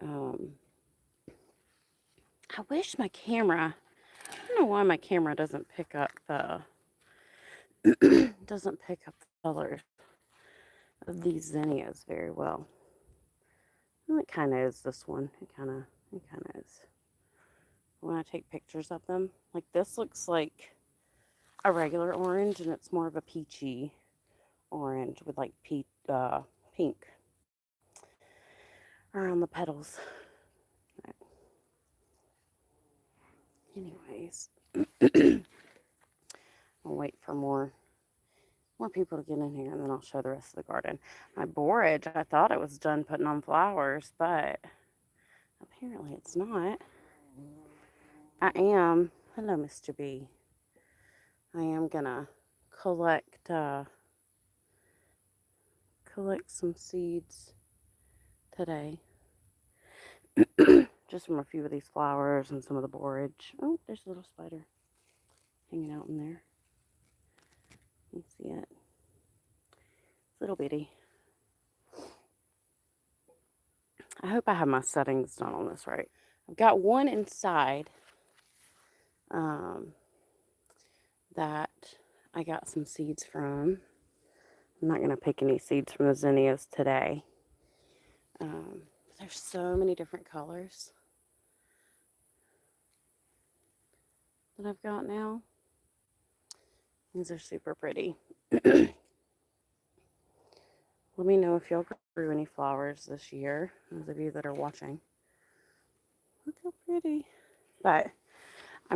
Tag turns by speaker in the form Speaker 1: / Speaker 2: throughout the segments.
Speaker 1: um, I wish my camera, I don't know why my camera doesn't pick up the, doesn't pick up the colors of these zinnias very well. Well, it kind of is this one. It kind of is. When I take pictures of them, like this looks like a regular orange, and it's more of a peachy orange with like pink around the petals. But anyways, I'll wait for more people to get in here, and then I'll show the rest of the garden. My borage, I thought it was done putting on flowers, but apparently it's not. I am, hello, Mr. B. I am gonna collect collect some seeds today, just from a few of these flowers and some of the borage. Oh, there's a little spider hanging out in there. You see it? It's little bitty. I hope I have my settings done on this right. I've got one inside um, that I got some seeds from. I'm not going to pick any seeds from the zinnias today. There's so many different colors that I've got now. These are super pretty. Let me know if y'all grew any flowers this year, those of you that are watching. Look how pretty. But I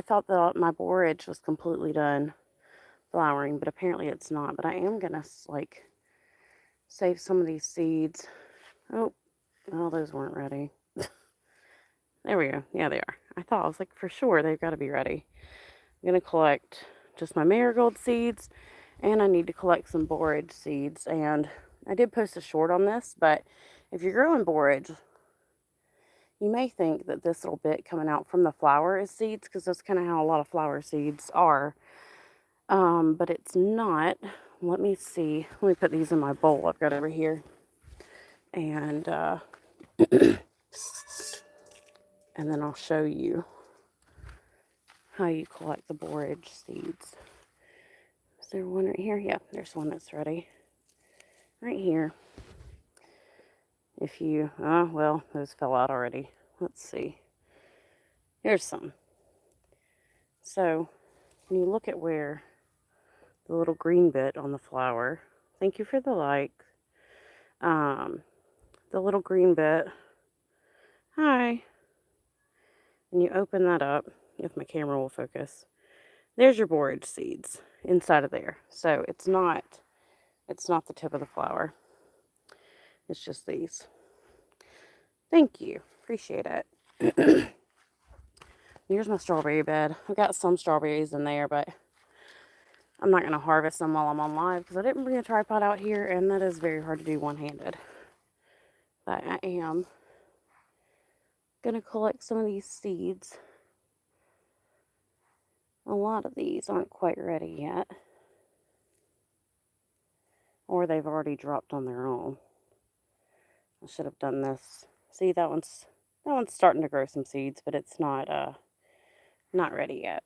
Speaker 1: thought that my borage was completely done flowering, but apparently it's not. But I am going to like save some of these seeds. Oh, well, those weren't ready. There we go. Yeah, they are. I was like, for sure, they've got to be ready. I'm going to collect just my marigold seeds, and I need to collect some borage seeds. And I did post a short on this, but if you're growing borage, you may think that this little bit coming out from the flower is seeds, because that's kind of how a lot of flower seeds are. But it's not. Let me see. Let me put these in my bowl I've got over here. And and then I'll show you how you collect the borage seeds. Is there one right here? Yeah, there's one that's ready. Right here. Well, those fell out already. Let's see. Here's some. So, when you look at where the little green bit on the flower, thank you for the like. The little green bit, hi. And you open that up, if my camera will focus. There's your borage seeds inside of there. So it's not the tip of the flower. It's just these. Thank you. Appreciate it. Here's my strawberry bed. I've got some strawberries in there, but I'm not going to harvest them while I'm on live because I didn't bring a tripod out here, and that is very hard to do one-handed. But I am going to collect some of these seeds. A lot of these aren't quite ready yet, or they've already dropped on their own. I should have done this. See, that one's starting to grow some seeds, but it's not ready yet.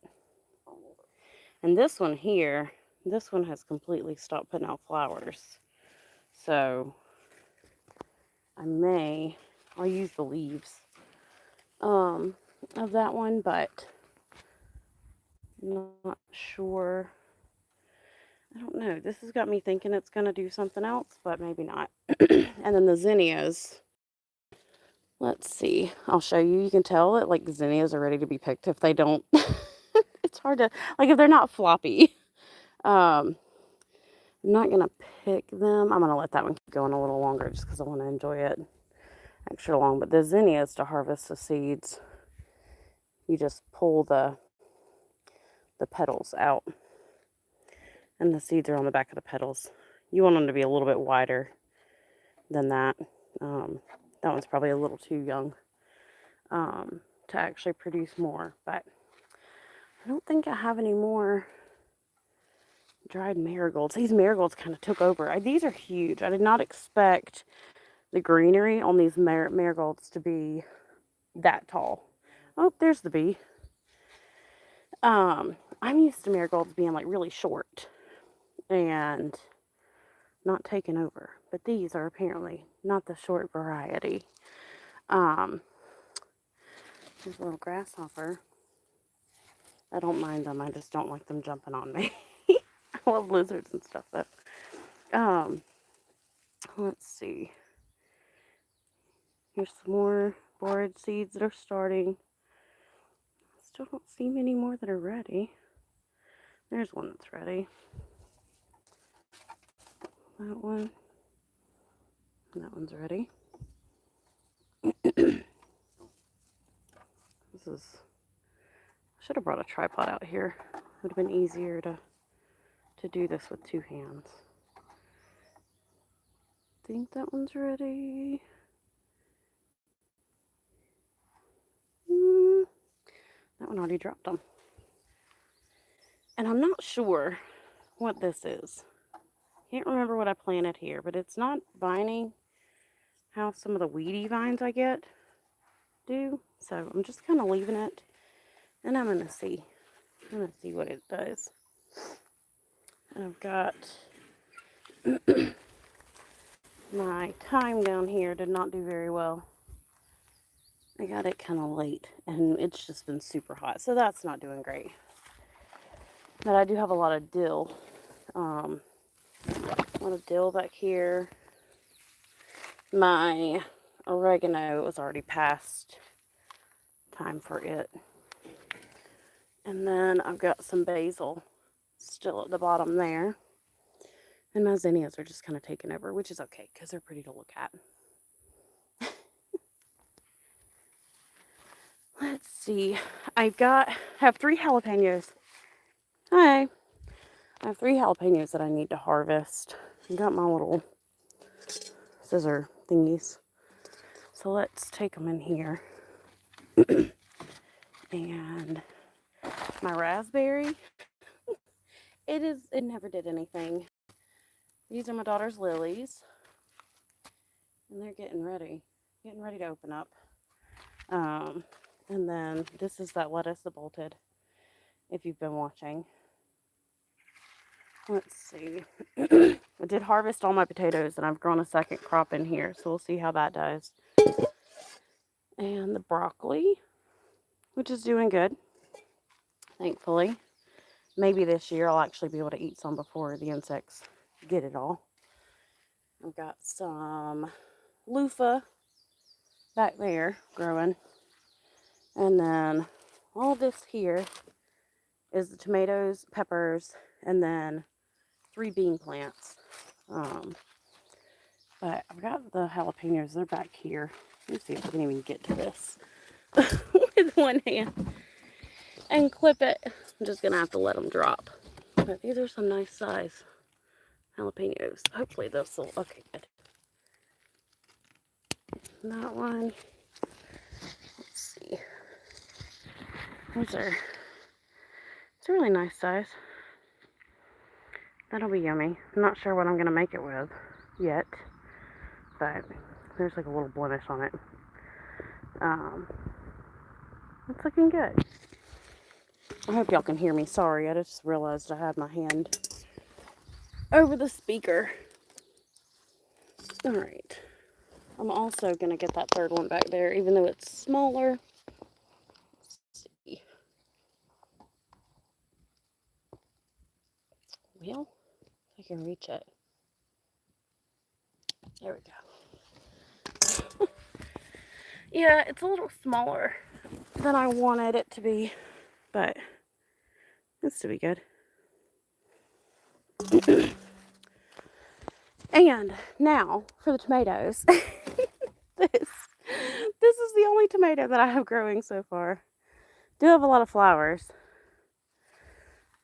Speaker 1: And this one here, this one has completely stopped putting out flowers. So I'll use the leaves of that one, but not sure. I don't know. This has got me thinking it's going to do something else, but maybe not. And then the zinnias. Let's see. I'll show you. You can tell that like zinnias are ready to be picked if they don't. It's hard to, like, if they're not floppy. I'm not going to pick them. I'm going to let that one keep going a little longer just because I want to enjoy it extra long. But the zinnias, to harvest the seeds, you just pull the petals out. And the seeds are on the back of the petals. You want them to be a little bit wider than that. That one's probably a little too young to actually produce more. But I don't think I have any more dried marigolds. These marigolds kind of took over. These are huge. I did not expect the greenery on these marigolds to be that tall. Oh, there's the bee. I'm used to marigolds being like really short and not taking over, but these are apparently not the short variety. There's a little grasshopper. I don't mind them. I just don't like them jumping on me. I love lizards and stuff though. Let's see. Here's some more borage seeds that are starting. Still don't see many more that are ready. There's one that's ready. That one. That one's ready. This is... I should have brought a tripod out here. It would have been easier to do this with two hands. I think that one's ready. That one already dropped them. And I'm not sure what this is. Can't remember what I planted here, but it's not vining how some of the weedy vines I get do. So I'm just kind of leaving it, and I'm gonna see what it does. And I've got my thyme down here did not do very well. I got it kind of late, and it's just been super hot, so that's not doing great. But I do have a lot of dill. A lot of dill back here. My oregano was already past time for it. And then I've got some basil still at the bottom there. And my zinnias are just kind of taking over, which is okay because they're pretty to look at. Let's see. I have 3 jalapenos. Hi. I have 3 jalapenos that I need to harvest. I got my little scissor thingies. So let's take them in here. And my raspberry, it never did anything. These are my daughter's lilies. And they're getting ready to open up. And then this is that lettuce that bolted, if you've been watching. Let's see. I did harvest all my potatoes, and I've grown a second crop in here, so we'll see how that does. And the broccoli, which is doing good, thankfully. Maybe this year I'll actually be able to eat some before the insects get it all. I've got some loofah back there growing. And then all this here is the tomatoes, peppers, and then 3 bean plants. But I've got the jalapenos. They're back here. Let me see if I can even get to this with one hand and clip it. I'm just going to have to let them drop. But these are some nice size jalapenos. Hopefully this will... Okay, good. That one. Let's see. It's a really nice size. That'll be yummy. I'm not sure what I'm going to make it with yet, but there's like a little blemish on it. It's looking good. I hope y'all can hear me. Sorry, I just realized I had my hand over the speaker. Alright. I'm also going to get that third one back there, even though it's smaller. Let's see. Well, if I can reach it. There we go. Yeah, it's a little smaller than I wanted it to be, but it's to be good. And now for the tomatoes. This is the only tomato that I have growing so far. Do have a lot of flowers.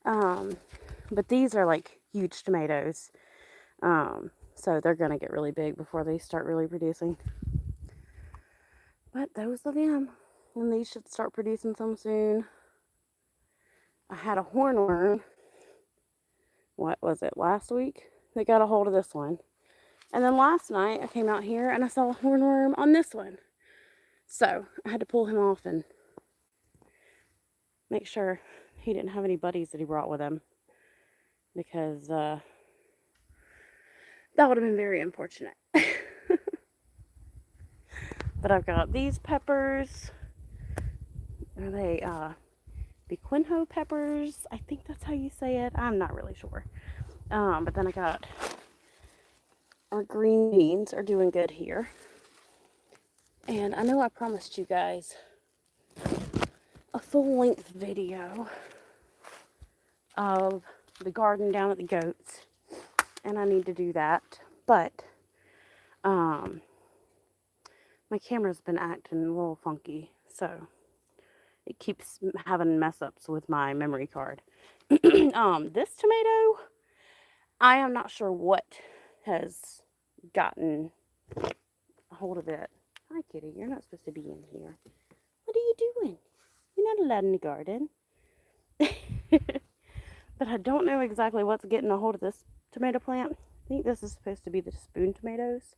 Speaker 1: But these are like huge tomatoes. So they're gonna get really big before they start really producing. But those are them. And these should start producing some soon. I had a hornworm what was it, last week? They got a hold of this one. And then last night I came out here and I saw a hornworm on this one. So I had to pull him off and make sure he didn't have any buddies that he brought with him, because that would have been very unfortunate. But I've got these peppers. Are they Bequinho peppers? I think that's how you say it. I'm not really sure. But then I got our green beans are doing good here. And I know I promised you guys a full-length video of the garden down at the goats, and I need to do that. But my camera's been acting a little funky, so it keeps having mess-ups with my memory card. This tomato, I am not sure what has gotten a hold of it. Hi, kitty. You're not supposed to be in here. What are you doing? You're not allowed in the garden. But I don't know exactly what's getting a hold of this tomato plant. I think this is supposed to be the spoon tomatoes.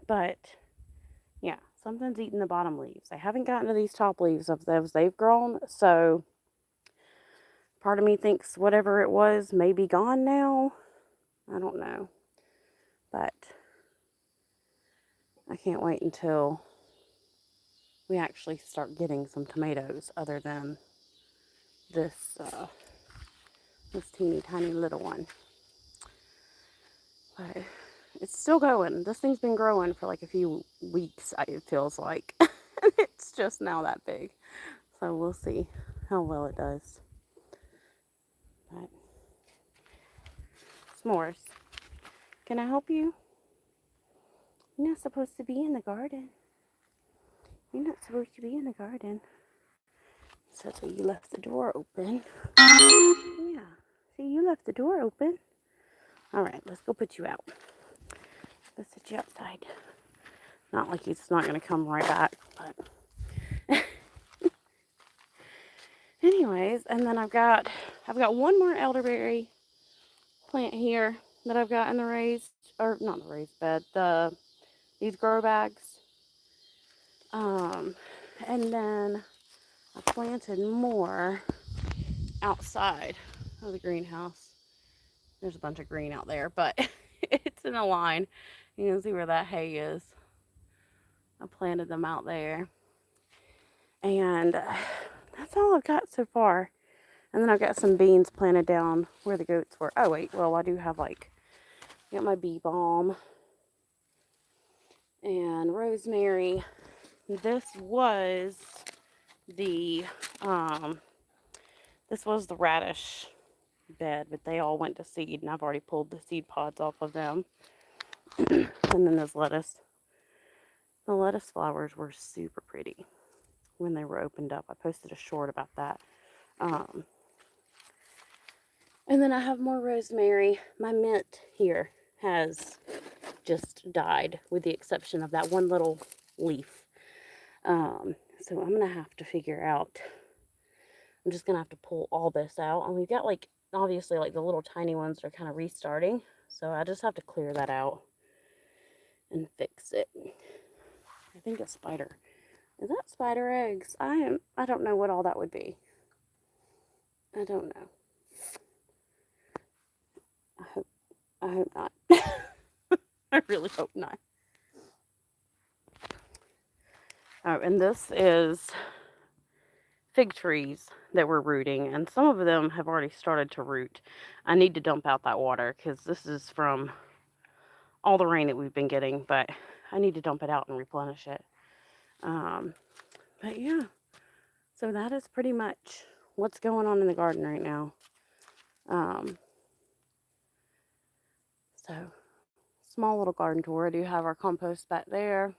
Speaker 1: But yeah, something's eating the bottom leaves. I haven't gotten to these top leaves of those they've grown, so part of me thinks whatever it was may be gone now. I don't know. But I can't wait until we actually start getting some tomatoes other than this this teeny tiny little one. But it's still going. This thing's been growing for like a few weeks, it feels like. It's just now that big. So we'll see how well it does. But s'mores. Can I help you? You're not supposed to be in the garden. You're not supposed to be in the garden. So you left the door open. Yeah. See, you left the door open. Alright, let's go put you out. Let's set you outside. Not like he's not going to come right back, but... Anyways, and then I've got one more elderberry plant here that I've got in the raised, or not the raised bed, these grow bags. And then I planted more outside of the greenhouse. There's a bunch of green out there, but it's in a line. You can see where that hay is. I planted them out there. And that's all I've got so far. And then I've got some beans planted down where the goats were. Oh, wait. Well, I do have, I got my bee balm and rosemary. This was the radish bed, but they all went to seed, and I've already pulled the seed pods off of them. And then this lettuce. The lettuce flowers were super pretty when they were opened up. I posted a short about that. And then I have more rosemary. My mint here has just died, with the exception of that one little leaf. So I'm going to have to figure out, I'm just going to have to pull all this out. And we've got, obviously, the little tiny ones are kind of restarting. So I just have to clear that out and fix it. I think a spider. Is that spider eggs? I don't know what all that would be. I don't know. I hope not. I really hope not. Oh, and this is fig trees that we're rooting, and some of them have already started to root. I need to dump out that water because this is from all the rain that we've been getting, but I need to dump it out and replenish it. But yeah, so that is pretty much what's going on in the garden right now. So small little garden tour. I do have our compost back there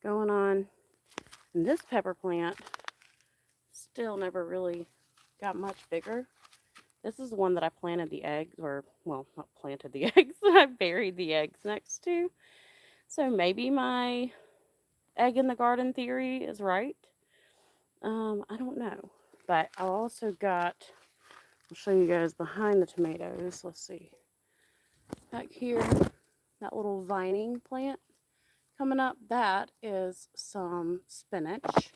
Speaker 1: going on. And this pepper plant still never really got much bigger. This is the one that I planted the eggs, or, well, not planted the eggs, I buried the eggs next to. So maybe my egg in the garden theory is right. I don't know. But I also got I'll show you guys behind the tomatoes. Let's see. Back here, that little vining plant coming up, that is some spinach.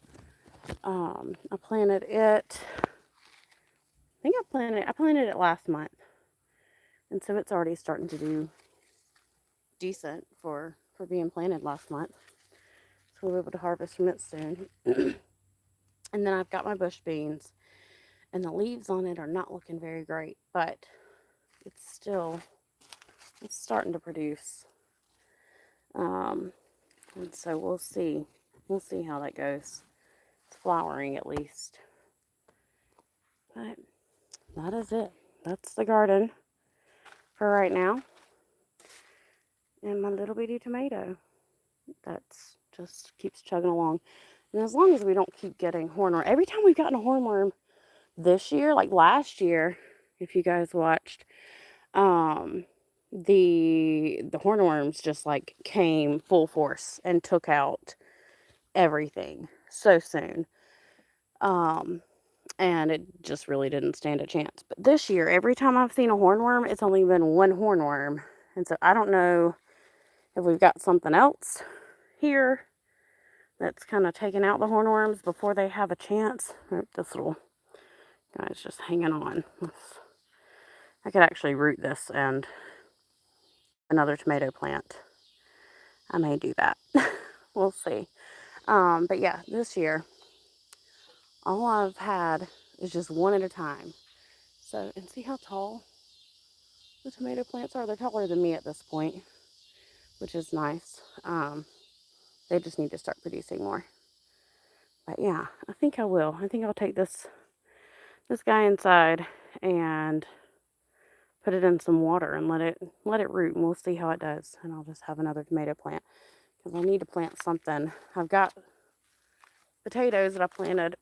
Speaker 1: I planted it, I think I planted it last month. And so it's already starting to do decent for being planted last month. So we'll be able to harvest from it soon. And then I've got my bush beans, and the leaves on it are not looking very great, but it's starting to produce. And so we'll see how that goes. It's flowering at least. But that is it. That's the garden for right now. And my little bitty tomato that's just keeps chugging along. And as long as we don't keep getting hornworm, every time we've gotten a hornworm this year, like last year, if you guys watched, the hornworms just like came full force and took out everything so soon. And it just really didn't stand a chance. But this year, every time I've seen a hornworm, it's only been one hornworm. And so I don't know if we've got something else here that's kind of taking out the hornworms before they have a chance. This little guy's just hanging on. I could actually root this and another tomato plant. I may do that. We'll see. But yeah, this year, all I've had is just one at a time. So, and see how tall the tomato plants are? They're taller than me at this point, which is nice. They just need to start producing more. But yeah, I think I will. I think I'll take this guy inside and put it in some water and let it root, and we'll see how it does. And I'll just have another tomato plant because I need to plant something. I've got potatoes that I planted.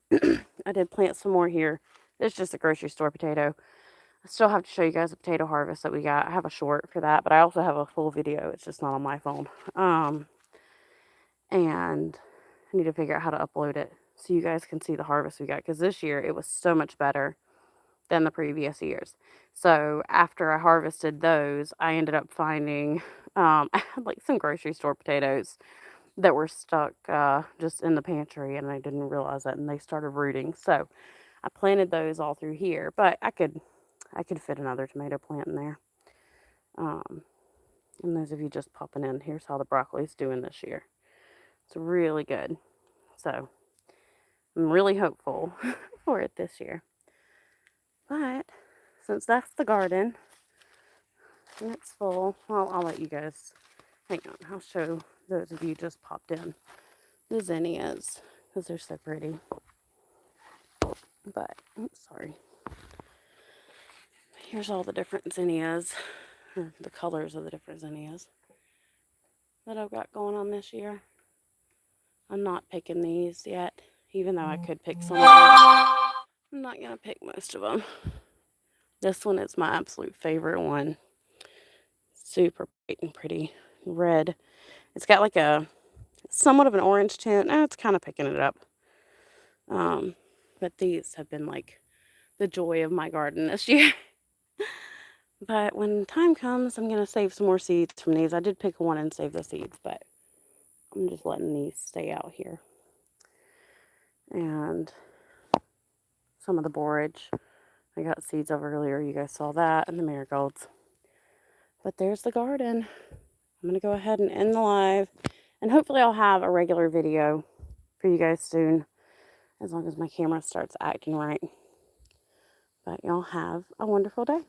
Speaker 1: I did plant some more here. It's just a grocery store potato. I still have to show you guys the potato harvest that we got. I have a short for that, but I also have a full video. It's just not on my phone. And I need to figure out how to upload it so you guys can see the harvest we got, because this year it was so much better than the previous years. So after I harvested those, I ended up finding I had like some grocery store potatoes that were stuck just in the pantry, and I didn't realize that, and they started rooting. So I planted those all through here, but I could fit another tomato plant in there. And those of you just popping in, here's how the broccoli's doing this year. It's really good. So I'm really hopeful for it this year. But since that's the garden and it's full, I'll let you guys, hang on, I'll show those of you just popped in the zinnias because they're so pretty. But, oops, sorry. Here's all the different zinnias, or the colors of the different zinnias that I've got going on this year. I'm not picking these yet, even though I could pick some of them. I'm not going to pick most of them. This one is my absolute favorite one. Super bright and pretty red. It's got like a somewhat of an orange tint. It's kind of picking it up. But these have been like the joy of my garden this year. But when time comes, I'm going to save some more seeds from these. I did pick one and save the seeds, but I'm just letting these stay out here. And some of the borage. I got seeds of earlier. You guys saw that. And the marigolds. But there's the garden. I'm going to go ahead and end the live. And hopefully I'll have a regular video for you guys soon. As long as my camera starts acting right. But y'all have a wonderful day.